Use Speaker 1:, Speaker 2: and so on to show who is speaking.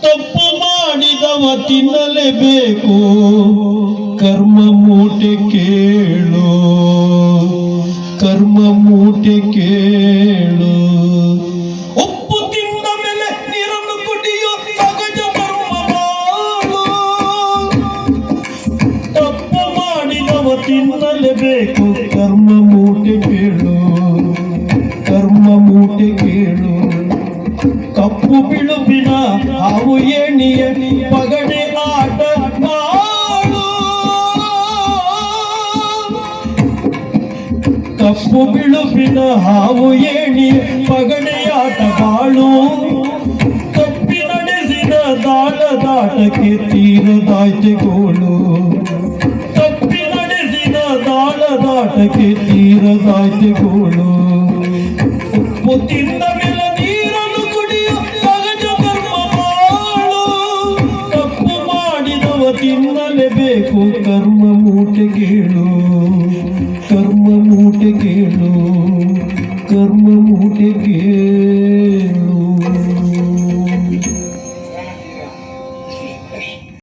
Speaker 1: ತಪ್ಪು ಮಾಡಿದವ ತಿನ್ನಲೇಬೇಕು, ಕರ್ಮ ಮೂಟೆ ಕೇಳು, ಕರ್ಮ ಮೂಟೆ ಕೇಳು. ಉಪ್ಪು ತಿಂದ ಮೇಲೆ ನೀರನ್ನು ಕುಡಿಯೋ ಸಹಜ ಕರ್ಮ ಬಾಳು. ತಪ್ಪು ಮಾಡಿದವ ತಿನ್ನಲೇಬೇಕು, ಕರ್ಮ ಮೂಟೆ ಕೇಳು, ಕರ್ಮ ಮೂಟೆ ಕೇಳು. ಕಪ್ಪು ಬಿಳುಪಿನ ಹಾವು ಏಣಿಯ ಪಗಡೆ ಆಟ ಬಾಳು. ಕಪ್ಪು ಬಿಳುಪಿನ ಹಾವು ಏಣಿಯ ಪಗಡೆಯಾಟ ಬಾಳು. ತಪ್ಪಿ ನಡೆಸಿದ ದಾಟಕ್ಕೆ ತೀರದಾಯ್ತೆ ಗೋಳು. ತಪ್ಪಿ ನಡೆಸಿದ ದಾಟಕ್ಕೆ ತೀರದಾಯ್ತೆ ಗೋಳು. ಉಪ್ಪು ತಿಂದ ಮೇಲೆ ನೀರನ್ನು ಕುಡಿಯೋ ಸಹಜ ಕರ್ಮ ಬಾಳು. ತಪ್ಪು ಮಾಡಿದವ ತಿನ್ನಲೇಬೇಕು, ಕರ್ಮ ಮೂಟೆ ಕೇಳು, ಕರ್ಮ ಮೂಟೆ ಕೇಳು, ಕರ್ಮ ಮೂಟೆ ಕೇಳು.